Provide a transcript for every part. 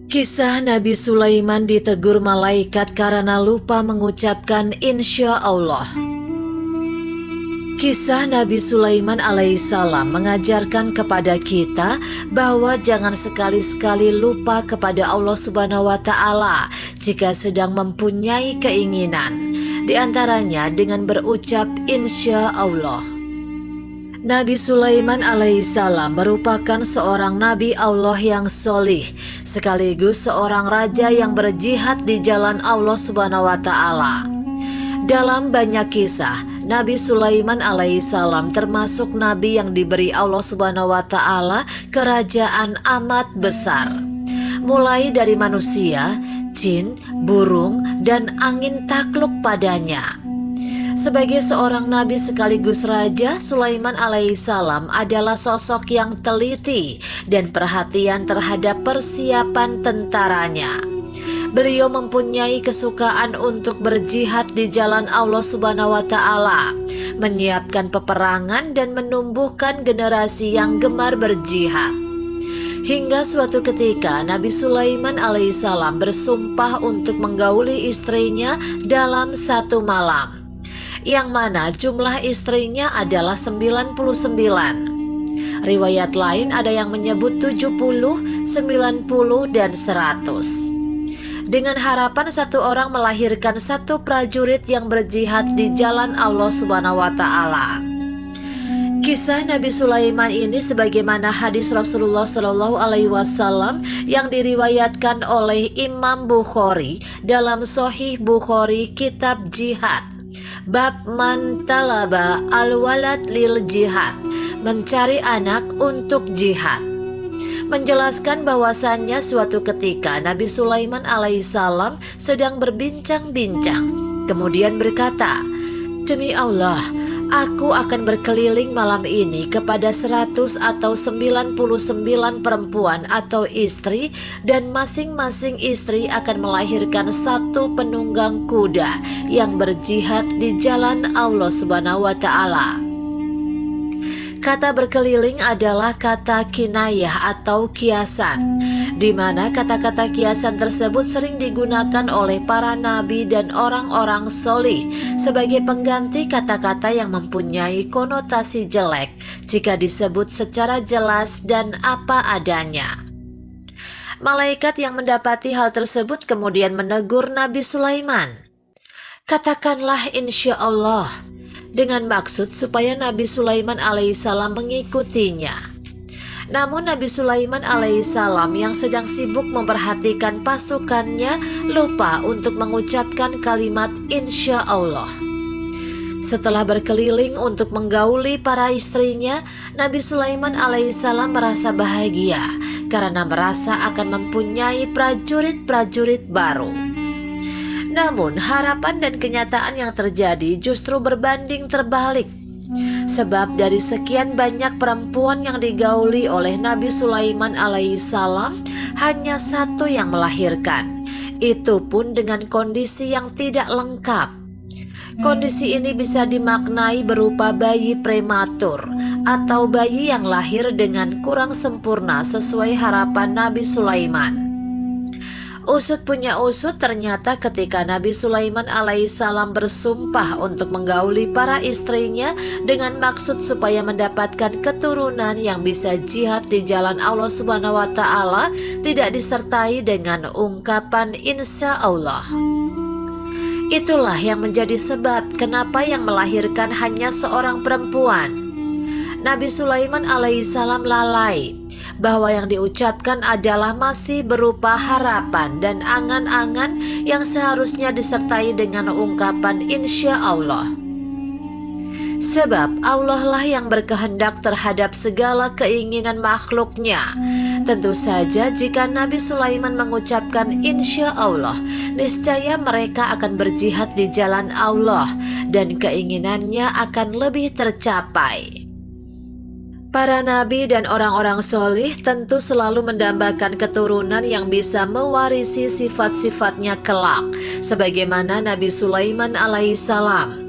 Kisah Nabi Sulaiman ditegur malaikat karena lupa mengucapkan insya Allah. Kisah Nabi Sulaiman alaihissalam mengajarkan kepada kita bahwa jangan sekali-sekali lupa kepada Allah Subhanahu wa Ta'ala jika sedang mempunyai keinginan, di antaranya dengan berucap insya Allah. Nabi Sulaiman alaihissalam merupakan seorang nabi Allah yang solih, sekaligus seorang raja yang berjihad di jalan Allah Subhanahu wa Ta'ala. Dalam banyak kisah, Nabi Sulaiman alaihissalam termasuk nabi yang diberi Allah Subhanahu wa Ta'ala kerajaan amat besar, mulai dari manusia, jin, burung, dan angin takluk padanya. Sebagai seorang nabi sekaligus raja, Sulaiman alaihissalam adalah sosok yang teliti dan perhatian terhadap persiapan tentaranya. Beliau mempunyai kesukaan untuk berjihad di jalan Allah Subhanahu wa Ta'ala, menyiapkan peperangan dan menumbuhkan generasi yang gemar berjihad. Hingga suatu ketika Nabi Sulaiman alaihissalam bersumpah untuk menggauli istrinya dalam satu malam, yang mana jumlah istrinya adalah 99. Riwayat lain ada yang menyebut 70, 90, dan 100. Dengan harapan satu orang melahirkan satu prajurit yang berjihad di jalan Allah Subhanahu wa Ta'ala. Kisah Nabi Sulaiman ini sebagaimana hadis Rasulullah Shallallahu Alaihi Wasallam yang diriwayatkan oleh Imam Bukhari dalam Sahih Bukhari Kitab Jihad, bab man talaba al-walad lil jihad, mencari anak untuk jihad, menjelaskan bahwasannya suatu ketika Nabi Sulaiman alaihissalam sedang berbincang-bincang, kemudian berkata, "Demi Allah, aku akan berkeliling malam ini kepada 100 atau 99 perempuan atau istri, dan masing-masing istri akan melahirkan satu penunggang kuda yang berjihad di jalan Allah Subhanahu wa Ta'ala." Kata berkeliling adalah kata kinayah atau kiasan, di mana kata-kata kiasan tersebut sering digunakan oleh para nabi dan orang-orang solih sebagai pengganti kata-kata yang mempunyai konotasi jelek jika disebut secara jelas dan apa adanya. Malaikat yang mendapati hal tersebut kemudian menegur Nabi Sulaiman. "Katakanlah insya Allah," dengan maksud supaya Nabi Sulaiman alaihissalam mengikutinya. Namun Nabi Sulaiman alaihissalam yang sedang sibuk memperhatikan pasukannya lupa untuk mengucapkan kalimat insya Allah. Setelah berkeliling untuk menggauli para istrinya, Nabi Sulaiman alaihissalam merasa bahagia karena merasa akan mempunyai prajurit-prajurit baru. Namun harapan dan kenyataan yang terjadi justru berbanding terbalik. Sebab dari sekian banyak perempuan yang digauli oleh Nabi Sulaiman alaihissalam, hanya satu yang melahirkan. Itu pun dengan kondisi yang tidak lengkap. Kondisi ini bisa dimaknai berupa bayi prematur atau bayi yang lahir dengan kurang sempurna sesuai harapan Nabi Sulaiman. Usut punya usut, ternyata ketika Nabi Sulaiman alaihissalam bersumpah untuk menggauli para istrinya dengan maksud supaya mendapatkan keturunan yang bisa jihad di jalan Allah Subhanahu wa Ta'ala, tidak disertai dengan ungkapan insya Allah. Itulah yang menjadi sebab kenapa yang melahirkan hanya seorang perempuan. Nabi Sulaiman alaihissalam lalai bahwa yang diucapkan adalah masih berupa harapan dan angan-angan yang seharusnya disertai dengan ungkapan insya Allah. Sebab Allah lah yang berkehendak terhadap segala keinginan makhluknya. Tentu saja jika Nabi Sulaiman mengucapkan insya Allah, niscaya mereka akan berjihad di jalan Allah dan keinginannya akan lebih tercapai. Para nabi dan orang-orang solih tentu selalu mendambakan keturunan yang bisa mewarisi sifat-sifatnya kelak, sebagaimana Nabi Sulaiman alaihissalam.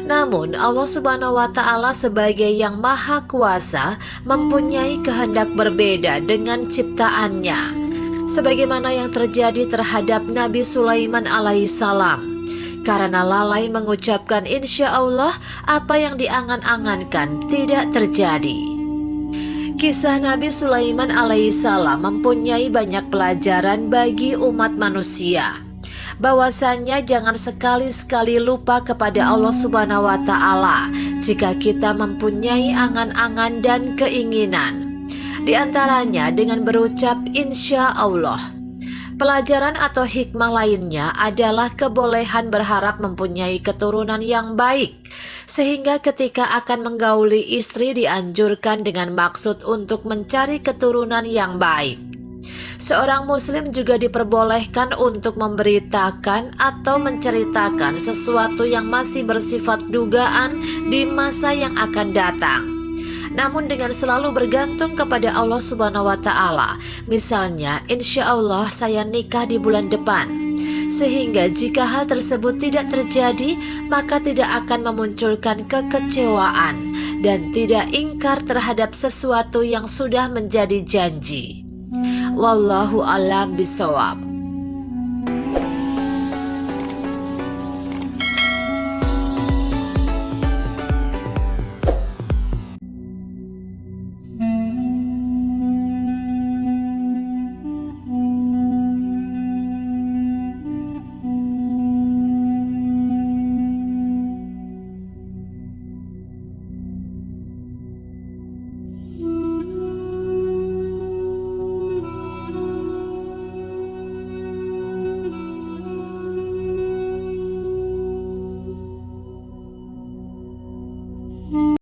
Namun Allah Subhanahu wa Ta'ala sebagai yang maha kuasa mempunyai kehendak berbeda dengan ciptaannya. sebagaimana yang terjadi terhadap Nabi Sulaiman alaihissalam. Karena lalai mengucapkan insya Allah, apa yang diangan-angankan tidak terjadi. Kisah Nabi Sulaiman alaihissalam mempunyai banyak pelajaran bagi umat manusia. Bahwasanya jangan sekali-sekali lupa kepada Allah Subhanahu wa Ta'ala jika kita mempunyai angan-angan dan keinginan. Di antaranya dengan berucap insya Allah. Pelajaran atau hikmah lainnya adalah kebolehan berharap mempunyai keturunan yang baik, sehingga ketika akan menggauli istri dianjurkan dengan maksud untuk mencari keturunan yang baik. Seorang muslim juga diperbolehkan untuk memberitakan atau menceritakan sesuatu yang masih bersifat dugaan di masa yang akan datang, namun dengan selalu bergantung kepada Allah Subhanahu wa Ta'ala. Misalnya, insya Allah saya nikah di bulan depan, sehingga jika hal tersebut tidak terjadi, maka tidak akan memunculkan kekecewaan dan tidak ingkar terhadap sesuatu yang sudah menjadi janji. Wallahu a'lam bishawab.